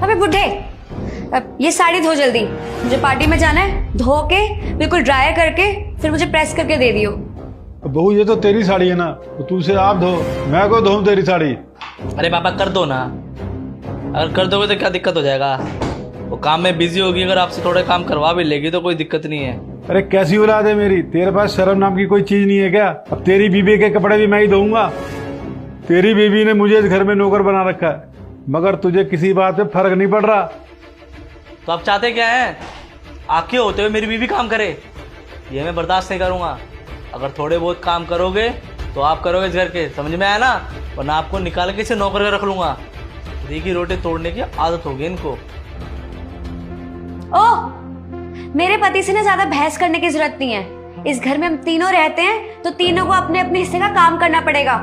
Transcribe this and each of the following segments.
अबे बुड्ढे, अब ये साड़ी धो जल्दी, मुझे पार्टी में जाना है। धो के बिल्कुल ड्राई करके फिर मुझे प्रेस करके दे दियो। बहू ये तो तेरी साड़ी है ना, तो तू उसे आप धो, मैं को धोऊं तेरी साड़ी? अरे पापा कर दो ना, अगर कर दोगे तो क्या दिक्कत हो जाएगा? वो काम में बिजी होगी, अगर आपसे थोड़े काम करवा भी लेगी तो कोई दिक्कत नहीं है। अरे कैसी औलाद है मेरी, तेरे पास शर्म नाम की कोई चीज नहीं है क्या? अब तेरी बीबी के कपड़े भी मैं ही धोऊंगा। तेरी बीबी ने मुझे इस घर में नौकर बना रखा है, मगर तुझे किसी बात पे फर्क नहीं पड़ रहा। तो आप चाहते क्या हैं? आके होते हुए मेरी बीवी काम करे, ये मैं बर्दाश्त नहीं करूंगा। अगर थोड़े बहुत काम करोगे तो आप करोगे इस घर के, समझ में आया ना? वरना आपको निकाल के इसे नौकर रख लूंगा। फ्री की रोटी तोड़ने की आदत होगी इनको। ओह, मेरे पति से ना ज्यादा बहस करने की जरूरत नहीं है। इस घर में हम तीनों रहते हैं तो तीनों को अपने अपने हिस्से का काम करना पड़ेगा।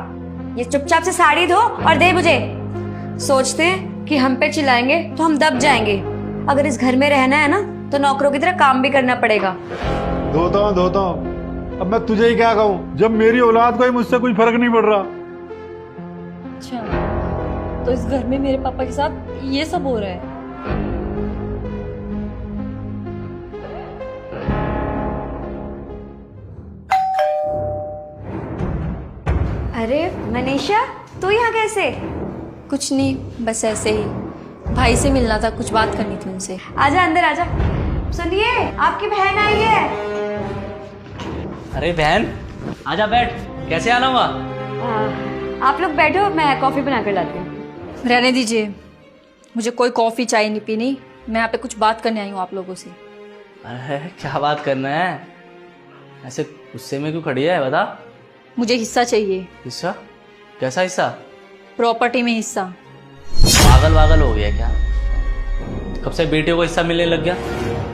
ये चुपचाप से साड़ी धो और दे मुझे। सोचते हैं कि हम पे चिल्लाएंगे तो हम दब जाएंगे। अगर इस घर में रहना है ना तो नौकरों की तरह काम भी करना पड़ेगा। धोता हूँ। अब मैं तुझे ही क्या कहूँ, जब मेरी औलाद को ही मुझसे कोई फर्क नहीं पड़ रहा। अच्छा, तो इस घर में मेरे पापा के साथ ये सब हो रहा है। अरे मनीषा, तू यहाँ कैसे? कुछ नहीं, बस ऐसे ही भाई से मिलना था, कुछ बात करनी थी उनसे। आजा अंदर आजा। सुनिए, आपकी बहन आई है। अरे बहन आजा बैठ, कैसे आना हुआ? आप लोग बैठो, मैं कॉफी बना कर लाती हूँ। रहने दीजिए, मुझे कोई कॉफी चाय नहीं पीनी। मैं यहाँ पे कुछ बात करने आई हूँ आप लोगों से। अरे क्या बात करना है? ऐसे गुस्से में क्यों खड़ी है, बता। मुझे हिस्सा चाहिए। हिस्सा? कैसा हिस्सा? प्रॉपर्टी में हिस्सा। पागल हो गया क्या? कब से बेटे को हिस्सा मिलने लग गया?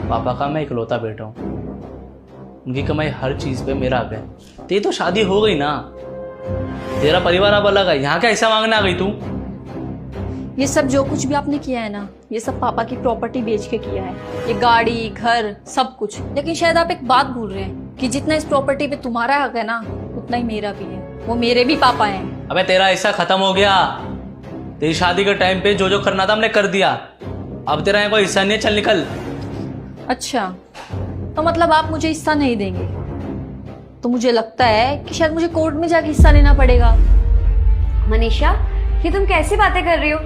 पापा का मैं इकलौता बेटा हूँ, उनकी कमाई हर चीज पे मेरा हक है। तेरी तो शादी हो गई ना, तेरा परिवार अब अलग है, यहाँ क्या हिस्सा मांगने आ गई तू? ये सब जो कुछ भी आपने किया है ना, ये सब पापा की प्रॉपर्टी बेच के किया है। ये गाड़ी, घर, सब कुछ। लेकिन शायद आप एक बात भूल रहे हैं कि जितना इस प्रॉपर्टी पे तुम्हारा हक है ना, उतना ही मेरा भी है। वो मेरे भी पापा हैं। अबे तेरा हिस्सा खत्म हो गया। तेरी शादी के टाइम पे जो जो करना था हमने कर दिया। अब तेरा यहाँ कोई हिस्सा नहीं है, चल निकल। अच्छा, तो मतलब आप मुझे हिस्सा नहीं देंगे? तो मुझे लगता है कि शायद मुझे कोर्ट में जाके हिस्सा लेना पड़ेगा। मनीषा, ये तुम कैसी बातें कर रही हो?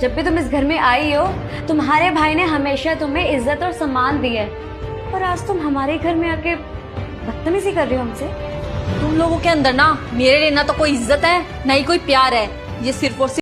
जब भी तुम इस घर में आई हो, तुम्हारे भाई ने हमेशा तुम्हें इज्जत और सम्मान दी है, और आज तुम हमारे घर में आके बदतमीजी कर रही हो हमसे। तुम लोगों के अंदर ना मेरे लिए ना तो कोई इज्जत है, ना ही कोई प्यार है। ये सिर्फ और सिर्फ